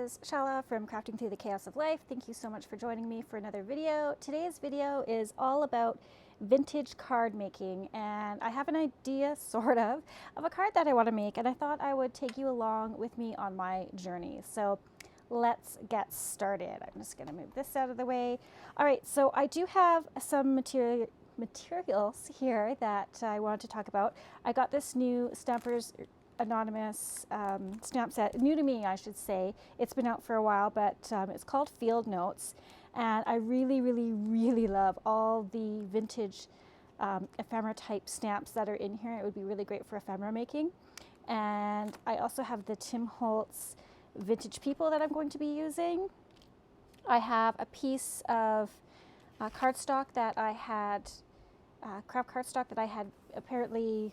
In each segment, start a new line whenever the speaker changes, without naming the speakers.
is Chala from Crafting Through the Chaos of Life. Thank you so much for joining me for another video. Today's video is all about vintage card making, and I have an idea, sort of a card that I want to make, and I thought I would take you along with me on my journey. So let's get started. I'm just going to move this out of the way. All right, so I do have some materials here that I wanted to talk about. I got this new Stampers Anonymous stamp set, new to me I should say. It's been out for a while, but it's called Field Notes, and I really love all the vintage ephemera type stamps that are in here. It would be really great for ephemera making. And I also have the Tim Holtz vintage people that I'm going to be using. I have a piece of cardstock that I had, craft cardstock that I had apparently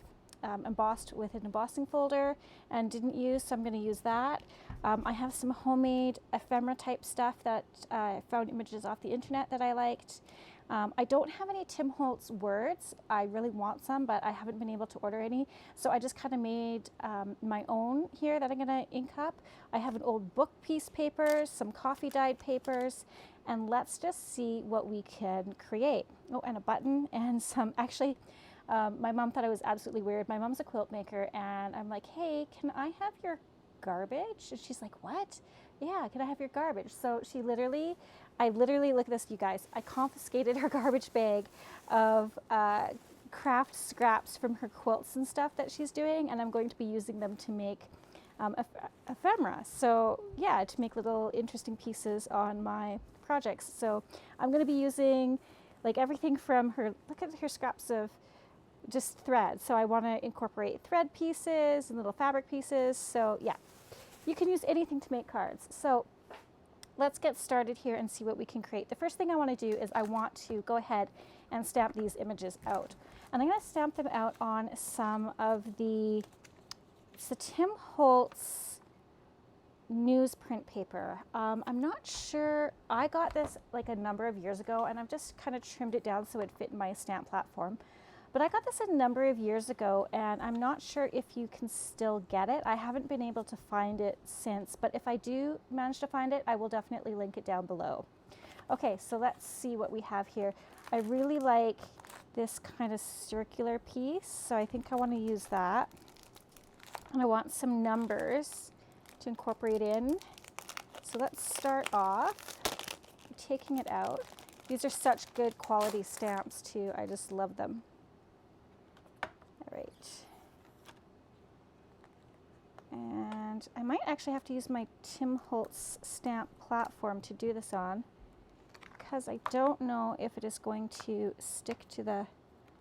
embossed with an embossing folder and didn't use, so I'm going to use that. I have some homemade ephemera type stuff that I found images off the internet that I liked. I don't have any Tim Holtz words. I really want some, but I haven't been able to order any, so I just kind of made my own here that I'm going to ink up. I have an old book piece papers, some coffee dyed papers, and let's just see what we can create. Oh, and a button and some, actually, my mom thought I was absolutely weird. My mom's a quilt maker, and I'm like, hey, can I have your garbage? And she's like, what? Yeah, can I have your garbage? So she literally, I literally, look at this, you guys, I confiscated her garbage bag of craft scraps from her quilts and stuff that she's doing, and I'm going to be using them to make ephemera. So yeah, to make little interesting pieces on my projects. So I'm going to be using like everything from her, look at her scraps of just thread. So I want to incorporate thread pieces and little fabric pieces. So yeah, you can use anything to make cards. So let's get started here and see what we can create. The first thing I want to do is I want to go ahead and stamp these images out. And I'm going to stamp them out on some of the, it's the Tim Holtz newsprint paper. I'm not sure, I got this like a number of years ago, and I've just kind of trimmed it down so it fit in my stamp platform. But I got this a number of years ago, and I'm not sure if you can still get it. I haven't been able to find it since, but if I do manage to find it, I will definitely link it down below. Okay, so let's see what we have here. I really like this kind of circular piece, so I think I want to use that. And I want some numbers to incorporate in. So let's start off taking it out. These are such good quality stamps too. I just love them. All right. And I might actually have to use my Tim Holtz stamp platform to do this on, because I don't know if it is going to stick to the,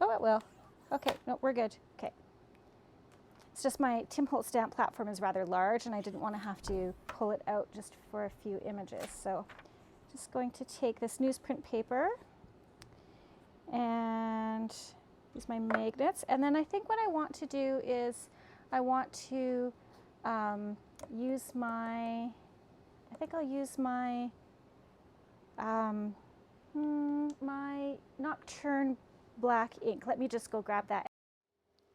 oh, it will. Okay, no, we're good. Okay. It's just my Tim Holtz stamp platform is rather large, and I didn't want to have to pull it out just for a few images. So just going to take this newsprint paper and use my magnets. And then I think what I want to do is I want to use my, I think I'll use my, my Nocturne black ink. Let me just go grab that.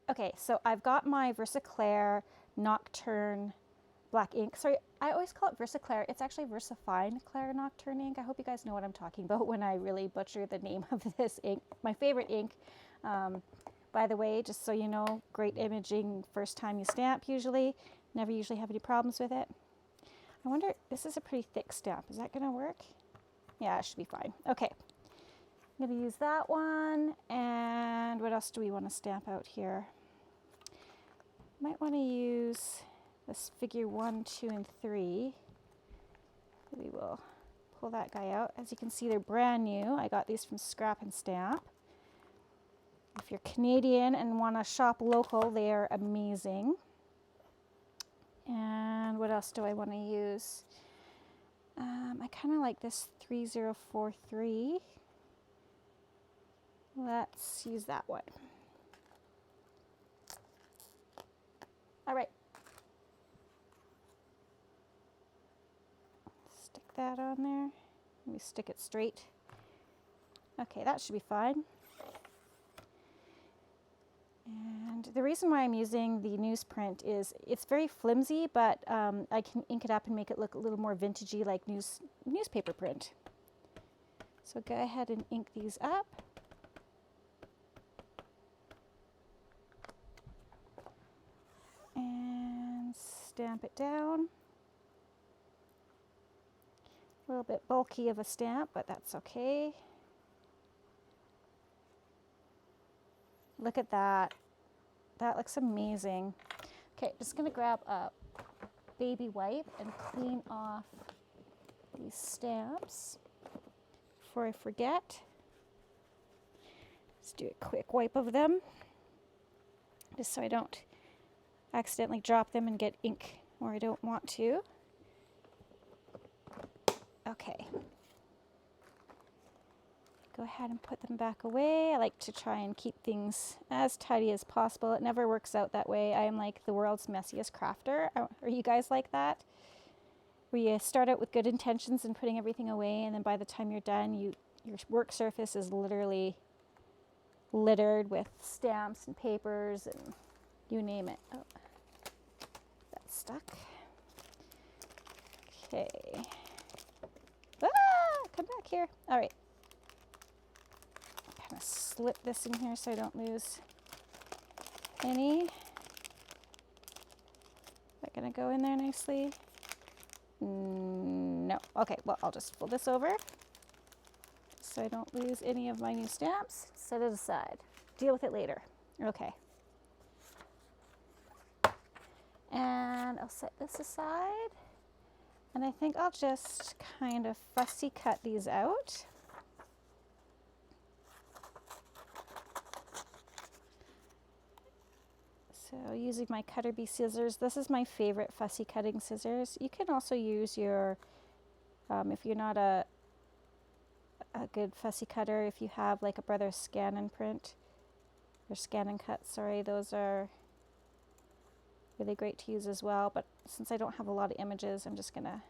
Okay, so I've got my Versaclair Nocturne black ink. Sorry, I always call it Versaclair. It's actually Versafine Clair Nocturne ink. I hope you guys know what I'm talking about when I really butcher the name of this ink. My favorite ink, by the way, just so you know, great imaging first time you stamp usually. Never usually have any problems with it. I wonder, this is a pretty thick stamp. Is that gonna work? Yeah, it should be fine. Okay, I'm gonna use that one. And what else do we want to stamp out here? Might want to use this figure 1, 2, and 3. We will pull that guy out. As you can see, they're brand new. I got these from Scrap and Stamp. If you're Canadian and want to shop local, they are amazing. And what else do I want to use? I kind of like this 3043. Let's use that one. All right. Stick that on there. Let me stick it straight. Okay, that should be fine. And the reason why I'm using the newsprint is it's very flimsy, but I can ink it up and make it look a little more vintagey, like newspaper print. So go ahead and ink these up. And stamp it down. A little bit bulky of a stamp, but that's okay. Look at that. That looks amazing. Okay, just gonna grab a baby wipe and clean off these stamps before I forget. Let's do a quick wipe of them, just so I don't accidentally drop them and get ink where I don't want to. Okay. Go ahead and put them back away. I like to try and keep things as tidy as possible. It never works out that way. I am like the world's messiest crafter. Are you guys like that? Where you start out with good intentions and putting everything away, and then by the time you're done, your work surface is literally littered with stamps and papers and you name it. Oh, that's stuck. Okay. Ah, come back here. All right. Kind of slip this in here so I don't lose any. Is that gonna go in there nicely? No. Okay, well, I'll just fold this over so I don't lose any of my new stamps. Set it aside. Deal with it later. Okay. And I'll set this aside. And I think I'll just kind of fussy cut these out. So using my Cutter Bee scissors, this is my favorite fussy cutting scissors. You can also use your, if you're not a good fussy cutter, if you have like a Brothers Scan and Print, or Scan and Cut, sorry, those are really great to use as well. But since I don't have a lot of images, I'm just gonna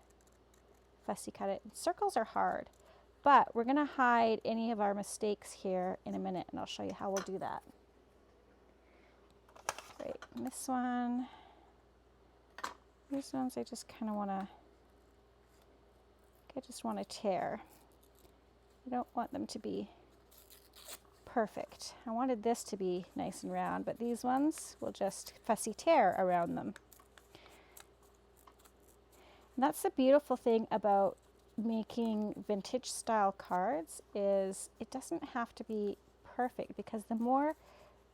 fussy cut it. Circles are hard, but we're gonna hide any of our mistakes here in a minute, and I'll show you how we'll do that. Right, and this one, these ones I just kind of want to, I just want to tear. I don't want them to be perfect. I wanted this to be nice and round, but these ones will just fussy tear around them. And that's the beautiful thing about making vintage style cards, is it doesn't have to be perfect, because the more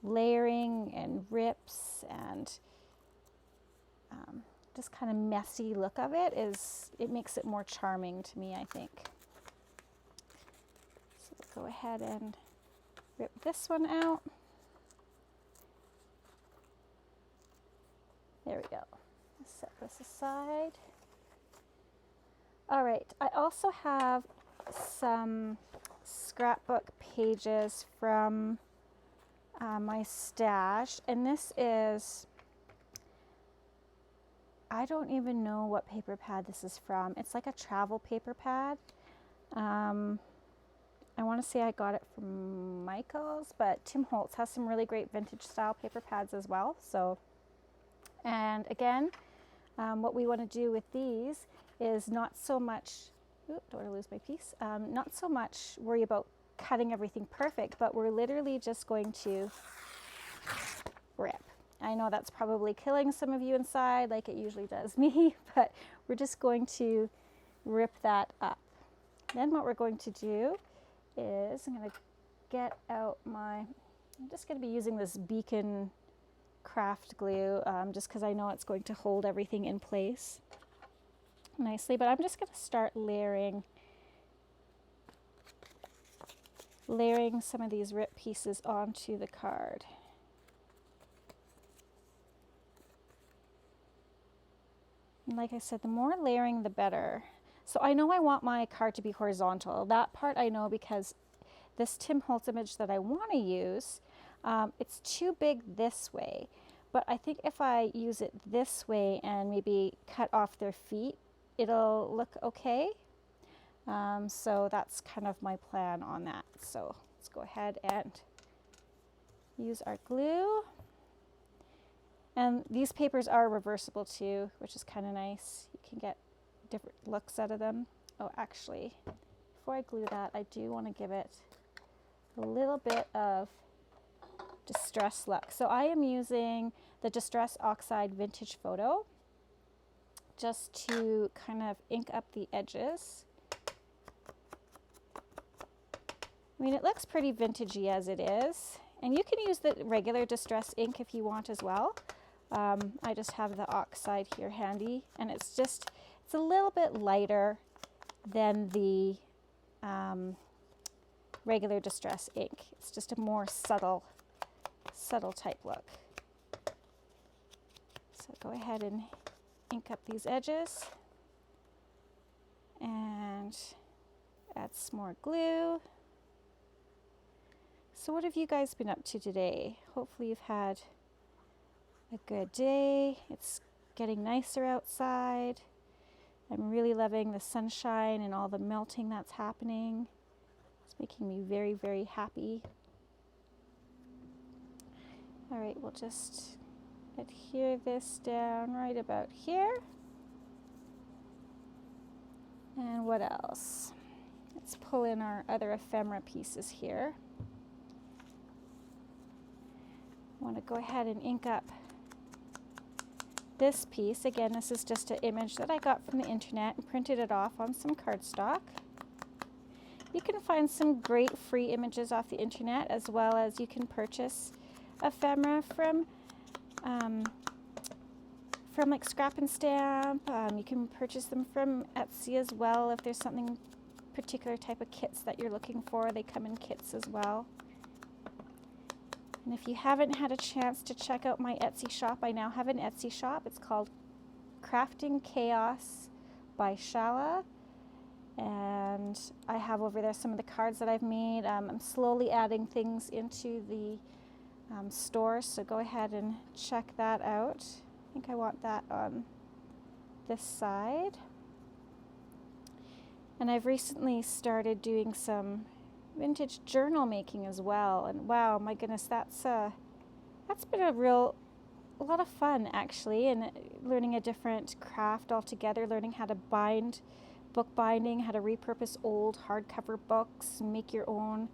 layering and rips and just kind of messy look of it it makes it more charming to me, I think. So let's go ahead and rip this one out. There we go. Let's set this aside. All right, I also have some scrapbook pages from my stash, and this is, I don't even know what paper pad this is from. It's like a travel paper pad. I want to say I got it from Michael's, but Tim Holtz has some really great vintage style paper pads as well. So, and again, what we want to do with these is not so much, don't want to lose my piece, not so much worry about cutting everything perfect, but we're literally just going to rip. I know that's probably killing some of you inside, like it usually does me, but we're just going to rip that up. Then what we're going to do is I'm going to get out I'm just going to be using this Beacon craft glue, just because I know it's going to hold everything in place nicely, but I'm just going to start layering some of these rip pieces onto the card. And like I said, the more layering, the better. So I know I want my card to be horizontal. That part I know, because this Tim Holtz image that I want to use, it's too big this way. But I think if I use it this way and maybe cut off their feet, it'll look okay. So that's kind of my plan on that. So let's go ahead and use our glue, And these papers are reversible too, which is kind of nice. You can get different looks out of them. Oh, actually, before I glue that, I do want to give it a little bit of Distress look. So I am using the Distress Oxide Vintage Photo just to kind of ink up the edges. I mean, it looks pretty vintagey as it is, and you can use the regular Distress ink if you want as well. I just have the oxide here handy, and it's a little bit lighter than the regular Distress ink. It's just a more subtle type look. So go ahead and ink up these edges and add some more glue. So what have you guys been up to today? Hopefully you've had a good day. It's getting nicer outside. I'm really loving the sunshine and all the melting that's happening. It's making me very, very happy. All right, we'll just adhere this down right about here. And what else? Let's pull in our other ephemera pieces here. I want to go ahead and ink up this piece. Again, this is just an image that I got from the internet and printed it off on some cardstock. You can find some great free images off the internet, as well as you can purchase ephemera from like Scrap and Stamp. You can purchase them from Etsy as well if there's something particular type of kits that you're looking for. They come in kits as well. And if you haven't had a chance to check out my Etsy shop, I now have an Etsy shop. It's called Crafting Chaos by Chala. And I have over there some of the cards that I've made. I'm slowly adding things into the store, so go ahead and check that out. I think I want that on this side. And I've recently started doing some vintage journal making as well, and wow, my goodness, that's been a lot of fun actually, and learning a different craft altogether, learning how to bind, book binding, how to repurpose old hardcover books, make your own,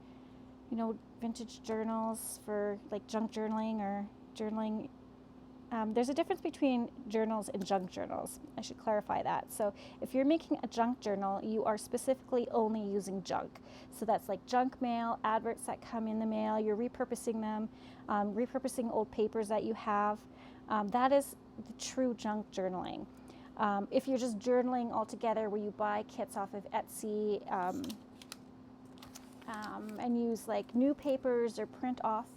vintage journals for like junk journaling or journaling. There's a difference between journals and junk journals. I should clarify that. So if you're making a junk journal, you are specifically only using junk. So that's like junk mail, adverts that come in the mail, you're repurposing them, repurposing old papers that you have. That is the true junk journaling. If you're just journaling altogether, where you buy kits off of Etsy and use like new papers or print off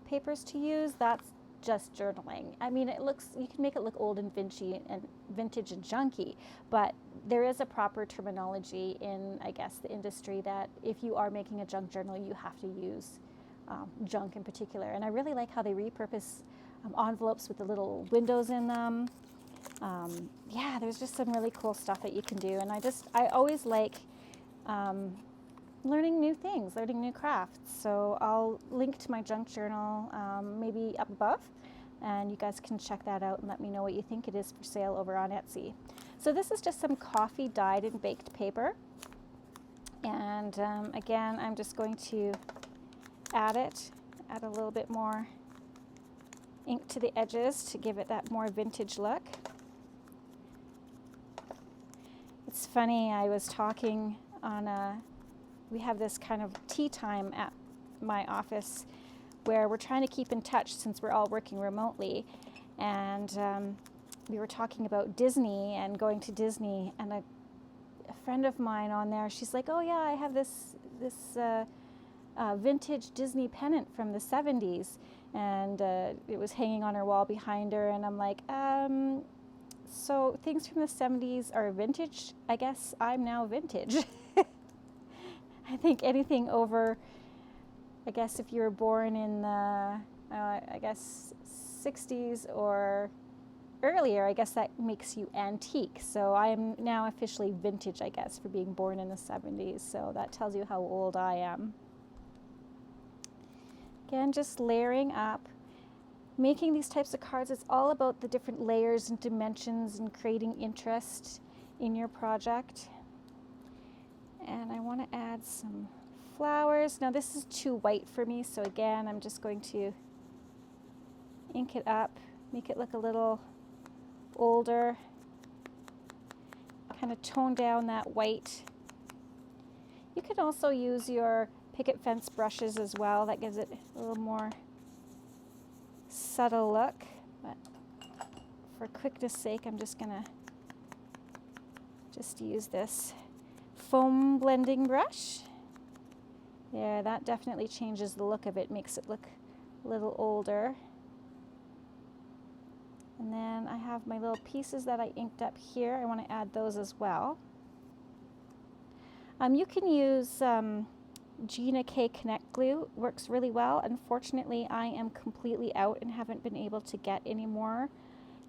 papers to use, that's just journaling. I mean, you can make it look old and vintage and junky, but there is a proper terminology in, I guess, the industry that if you are making a junk journal, you have to use junk in particular. And I really like how they repurpose envelopes with the little windows in them. Yeah, there's just some really cool stuff that you can do. And I always like learning new things, learning new crafts. So I'll link to my junk journal maybe up above, and you guys can check that out and let me know what you think. It is for sale over on Etsy. So this is just some coffee dyed and baked paper, and again, I'm just going to add a little bit more ink to the edges to give it that more vintage look. It's funny, I was talking on we have this kind of tea time at my office where we're trying to keep in touch since we're all working remotely, and we were talking about Disney and going to Disney, and a friend of mine on there, she's like, oh yeah, I have this vintage Disney pennant from the 70s, and it was hanging on her wall behind her, and I'm like, so things from the 70s are vintage? I guess I'm now vintage. I think anything over, I guess if you were born in the, I guess 60s or earlier, I guess that makes you antique. So I am now officially vintage, I guess, for being born in the 70s. So that tells you how old I am. Again, just layering up. making these types of cards, it's all about the different layers and dimensions and creating interest in your project. And I want to add some flowers. Now this is too white for me, so again, I'm just going to ink it up, make it look a little older, kind of tone down that white. You can also use your picket fence brushes as well. That gives it a little more subtle look, but for quickness sake, I'm just gonna use this foam blending brush. There, that definitely changes the look of it, makes it look a little older. And then I have my little pieces that I inked up here. I want to add those as well. You can use Gina K Connect glue, works really well. Unfortunately, I am completely out and haven't been able to get any more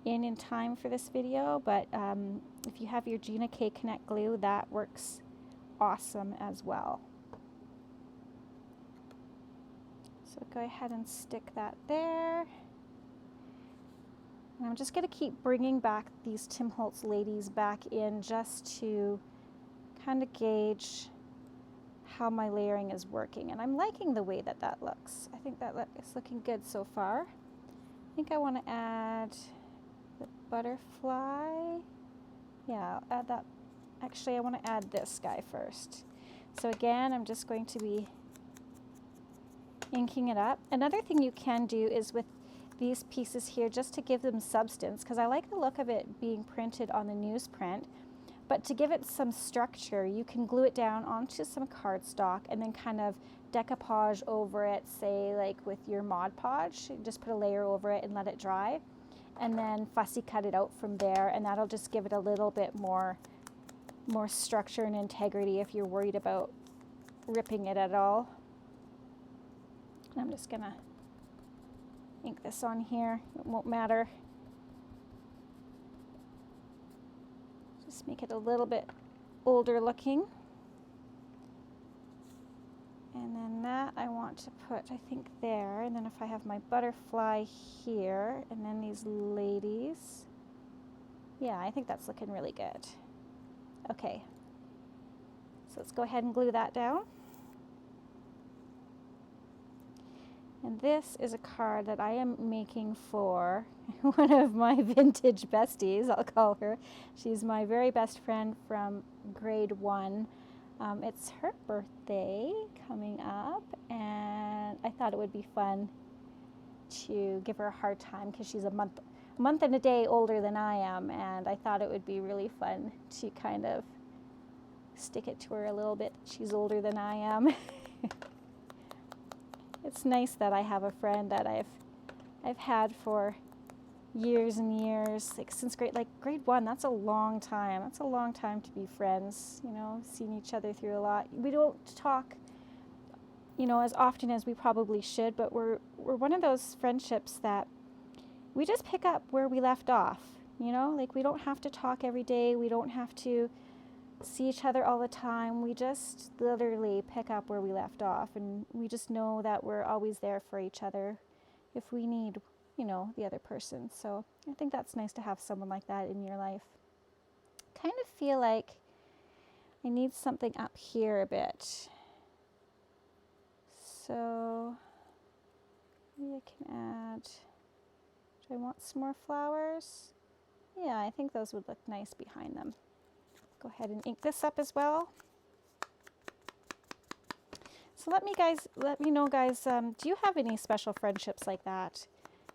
in time for this video, but if you have your Gina K Connect glue, that works awesome as well. So go ahead and stick that there. And I'm just going to keep bringing back these Tim Holtz ladies back in just to kind of gauge how my layering is working. And I'm liking the way that that looks. I think that is looking good so far. I think I want to add the butterfly. Yeah, I'll add that. Actually, I want to add this guy first. So again, I'm just going to be inking it up. Another thing you can do is with these pieces here, just to give them substance, because I like the look of it being printed on the newsprint, but to give it some structure, you can glue it down onto some cardstock and then kind of decoupage over it, say like with your Mod Podge. Just put a layer over it and let it dry, and then fussy cut it out from there, and that'll just give it a little bit more structure and integrity if you're worried about ripping it at all. And I'm just gonna ink this on here, it won't matter. Just make it a little bit older looking. And then that I want to put, I think, there. And then if I have my butterfly here, and then these ladies. Yeah, I think that's looking really good. Okay, so let's go ahead and glue that down. And this is a card that I am making for one of my vintage besties, I'll call her. She's my very best friend from grade 1. It's her birthday coming up, and I thought it would be fun to give her a hard time because she's a month and a day older than I am, and I thought it would be really fun to kind of stick it to her a little bit. She's older than I am. It's nice that I have a friend that I've had for years and years, like since grade 1. That's a long time. That's a long time to be friends, you know, seeing each other through a lot. We don't talk, you know, as often as we probably should, but we're one of those friendships that we just pick up where we left off, you know, like we don't have to talk every day. We don't have to see each other all the time. We just literally pick up where we left off, and we just know that we're always there for each other if we need, you know, the other person. So I think that's nice to have someone like that in your life. Kind of feel like I need something up here a bit. So maybe I can add, do I want some more flowers? Yeah, I think those would look nice behind them. Go ahead and ink this up as well. So let me know, guys, do you have any special friendships like that?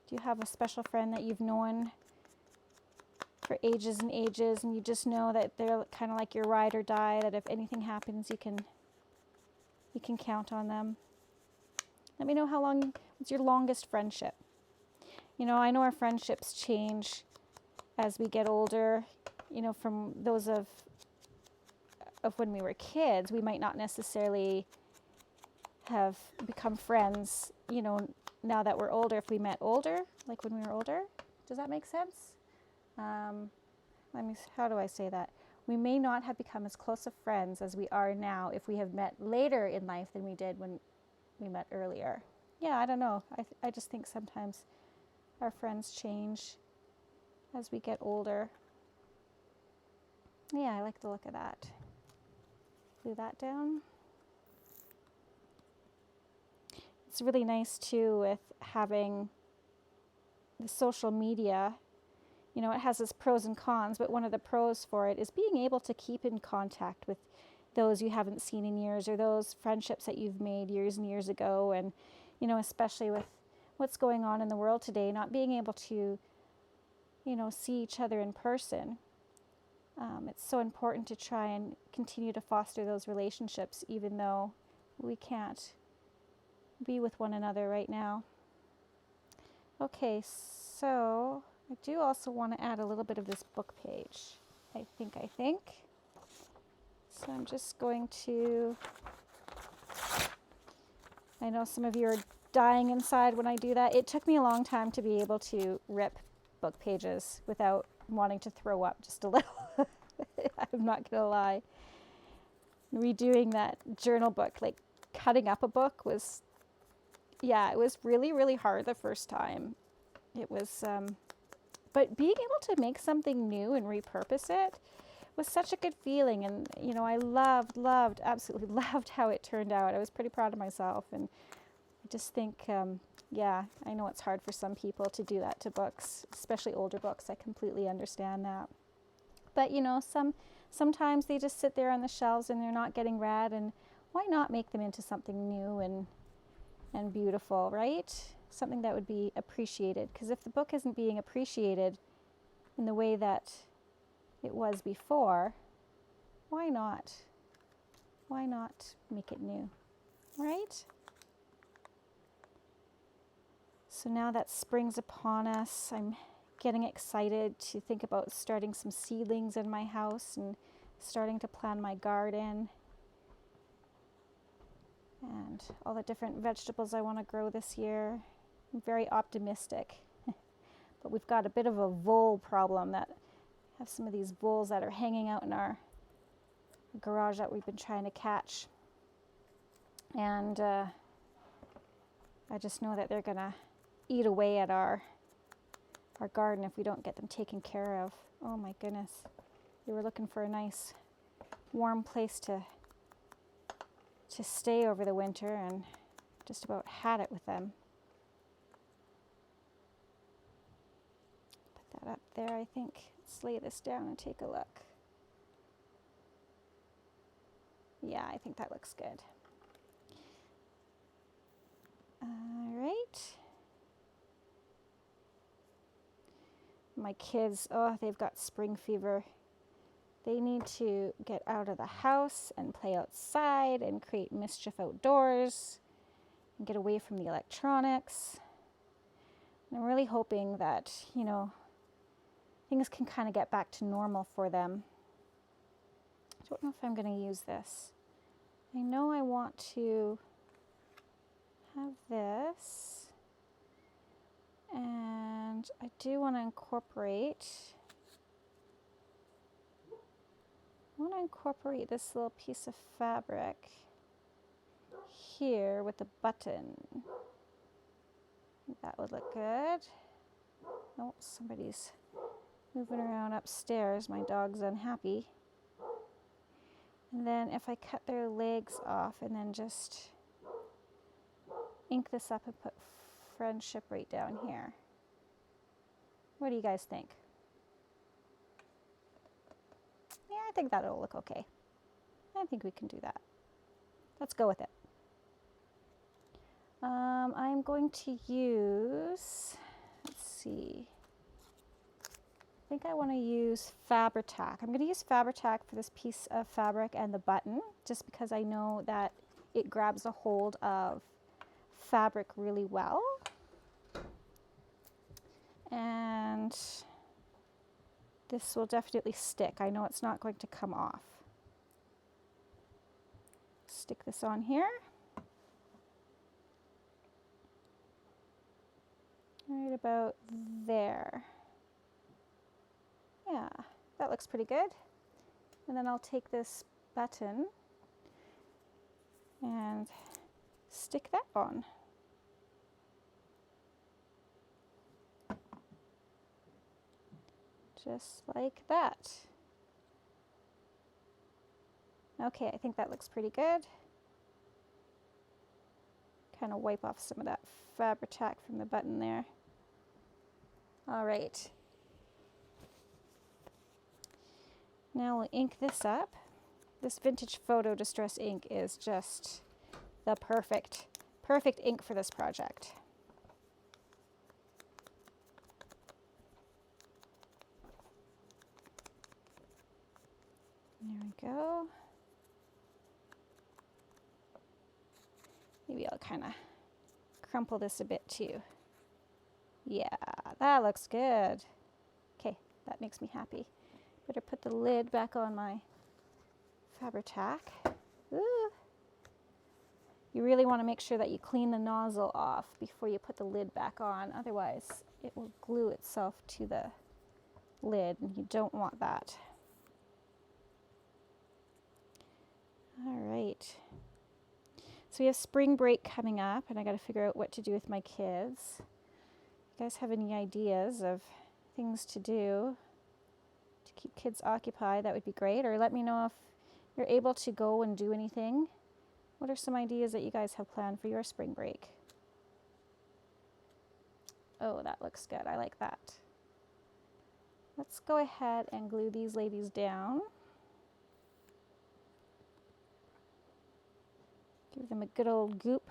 Do you have a special friend that you've known for ages and ages, and you just know that they're kind of like your ride or die, that if anything happens, you can count on them? Let me know what's your longest friendship? You know, I know our friendships change as we get older. You know, from those of when we were kids, we might not necessarily have become friends, you know, now that we're older, if we met older, like when we were older. Does that make sense? How do I say that? We may not have become as close of friends as we are now if we have met later in life than we did when we met earlier. Yeah, I don't know. I just think sometimes our friends change as we get older. Yeah, I like the look of that. Glue that down. It's really nice too with having the social media. You know, it has its pros and cons, but one of the pros for it is being able to keep in contact with those you haven't seen in years, or those friendships that you've made years and years ago. And, you know, especially with what's going on in the world today, not being able to, you know, see each other in person. It's so important to try and continue to foster those relationships, even though we can't be with one another right now. Okay, so I do also want to add a little bit of this book page, I think. So I'm just going to, I know some of you are dying inside when I do that. It took me a long time to be able to rip book pages without wanting to throw up just a little. I'm not going to lie. Redoing that journal book, like cutting up a book was, yeah, it was really, really hard the first time. It was, but being able to make something new and repurpose it was such a good feeling. And, you know, I absolutely loved how it turned out. I was pretty proud of myself. And I just think, yeah, I know it's hard for some people to do that to books, especially older books. I completely understand that. But, you know, sometimes they just sit there on the shelves and they're not getting read. And why not make them into something new and beautiful, right? Something that would be appreciated. Because if the book isn't being appreciated in the way that it was before, why not? Why not make it new, right? So now that spring's upon us, I'm getting excited to think about starting some seedlings in my house and starting to plan my garden and all the different vegetables I want to grow this year. I'm very optimistic, but we've got a bit of a vole problem, that have some of these voles that are hanging out in our garage that we've been trying to catch. And I just know that they're gonna eat away at our garden if we don't get them taken care of. Oh my goodness. We were looking for a nice warm place to stay over the winter and just about had it with them. Put that up there, I think. Let's lay this down and take a look. Yeah, I think that looks good. All right. My kids, oh, they've got spring fever. They need to get out of the house and play outside and create mischief outdoors and get away from the electronics. And I'm really hoping that, you know, things can kind of get back to normal for them. I don't know if I'm going to use this. I know I want to have this, and I do want to incorporate this little piece of fabric here with the button. That would look good. Oh, somebody's moving around upstairs. My dog's unhappy. And then if I cut their legs off and then just ink this up and put friendship right down here. What do you guys think? Yeah, I think that'll look okay. I think we can do that. Let's go with it. I'm going to use, let's see, I think I want to use Fabri-Tac. I'm going to use Fabri-Tac for this piece of fabric and the button, just because I know that it grabs a hold of fabric really well. And this will definitely stick. I know it's not going to come off. Stick this on here. Right about there. Yeah, that looks pretty good. And then I'll take this button and stick that on. just like that. Okay, I think that looks pretty good. Kind of wipe off some of that Fabri-Tac from the button there. All right. Now we'll ink this up. This vintage photo distress ink is just the perfect ink for this project. There we go. Maybe I'll kind of crumple this a bit too. Yeah, that looks good. Okay, that makes me happy. Better put the lid back on my Fabri-Tac. Ooh. You really want to make sure that you clean the nozzle off before you put the lid back on, otherwise it will glue itself to the lid and you don't want that. All right. So we have spring break coming up and I got to figure out what to do with my kids. If you guys have any ideas of things to do to keep kids occupied, that would be great. Or let me know if you're able to go and do anything. What are some ideas that you guys have planned for your spring break? Oh, that looks good. I like that. Let's go ahead and glue these ladies down. Give them a good old goop.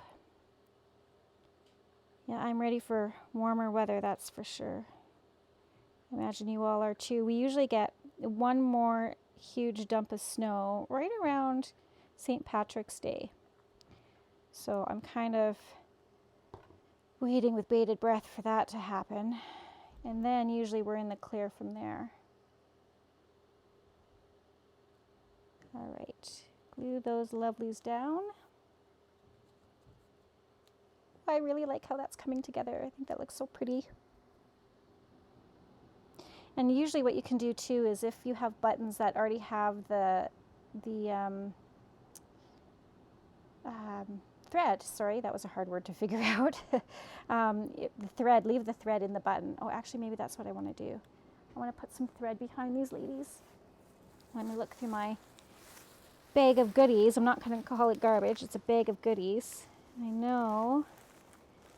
Yeah, I'm ready for warmer weather, that's for sure. I imagine you all are too. We usually get one more huge dump of snow right around St. Patrick's Day. So I'm kind of waiting with bated breath for that to happen. And then usually we're in the clear from there. All right, glue those lovelies down. I really like how that's coming together. I think that looks so pretty. And usually what you can do too is if you have buttons that already have the thread, sorry, that was a hard word to figure out. The thread, leave the thread in the button. Oh, actually maybe that's what I want to do. I want to put some thread behind these ladies. Let me look through my bag of goodies. I'm not going to call it garbage, it's a bag of goodies. I know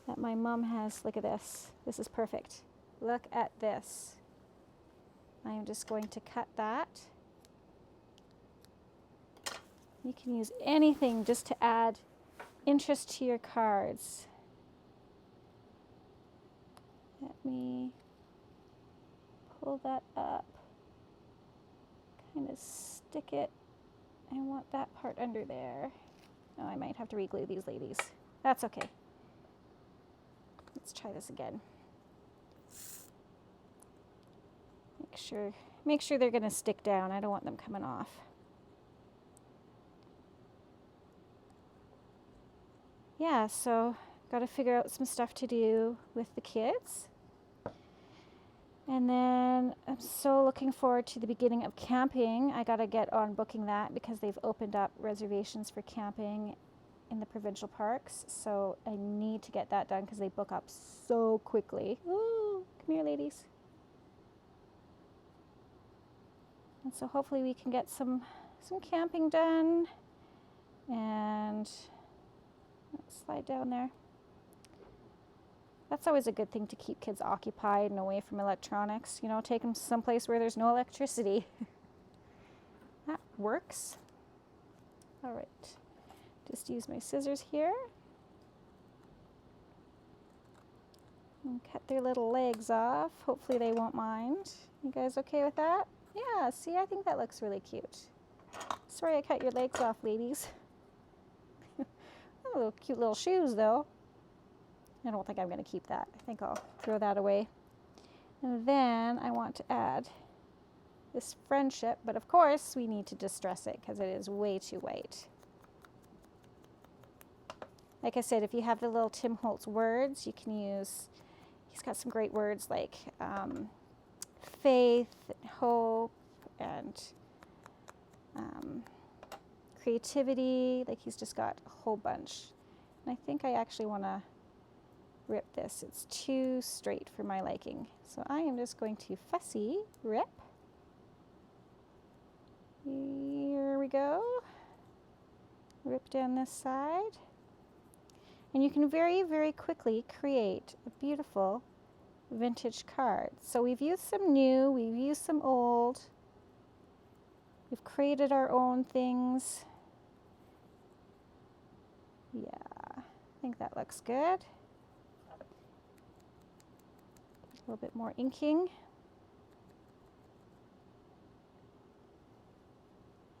that my mom has, look at this. This is perfect. Look at this. I am just going to cut that. You can use anything just to add interest to your cards. Let me pull that up. Kind of stick it. I want that part under there. Oh, I might have to re-glue these ladies. That's okay. Let's try this again. Make sure they're going to stick down. I don't want them coming off. Yeah, so got to figure out some stuff to do with the kids. And then I'm so looking forward to the beginning of camping. I got to get on booking that because they've opened up reservations for camping in the provincial parks. So I need to get that done because they book up so quickly. Ooh, come here, ladies. And so hopefully we can get some camping done. And let's slide down there. That's always a good thing to keep kids occupied and away from electronics. You know, take them someplace where there's no electricity. That works. All right, just use my scissors here. And cut their little legs off. Hopefully they won't mind. You guys okay with that? Yeah, see, I think that looks really cute. Sorry I cut your legs off, ladies. Oh, cute little shoes, though. I don't think I'm going to keep that. I think I'll throw that away. And then I want to add this friendship, but of course we need to distress it because it is way too white. Like I said, if you have the little Tim Holtz words, you can use, he's got some great words like faith, and hope, and creativity. Like he's just got a whole bunch. And I think I actually want to rip this. It's too straight for my liking. So I am just going to fussy rip. Here we go. Rip down this side. And you can very, very quickly create a beautiful vintage card. So we've used some new, we've used some old. We've created our own things. Yeah, I think that looks good. A little bit more inking.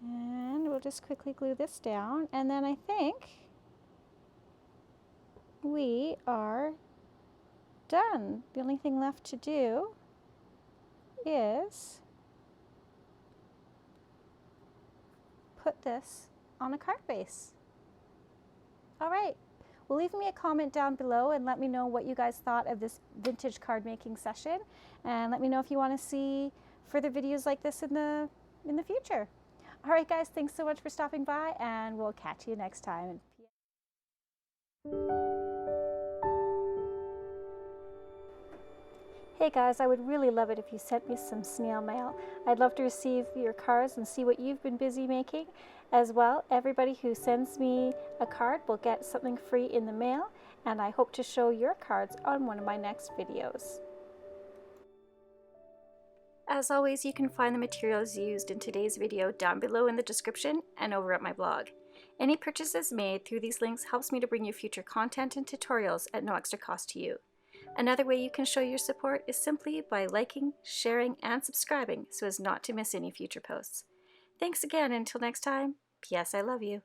And we'll just quickly glue this down. And then I think we are done. The only thing left to do is put this on a card base. All right, well, leave me a comment down below and let me know what you guys thought of this vintage card making session, and let me know if you want to see further videos like this in the future. All right, guys, thanks so much for stopping by, and we'll catch you next time. Hey guys, I would really love it if you sent me some snail mail. I'd love to receive your cards and see what you've been busy making. As well, everybody who sends me a card will get something free in the mail, and I hope to show your cards on one of my next videos. As always, you can find the materials used in today's video down below in the description and over at my blog. Any purchases made through these links helps me to bring you future content and tutorials at no extra cost to you. Another way you can show your support is simply by liking, sharing, and subscribing so as not to miss any future posts. Thanks again, and until next time, P.S. I love you.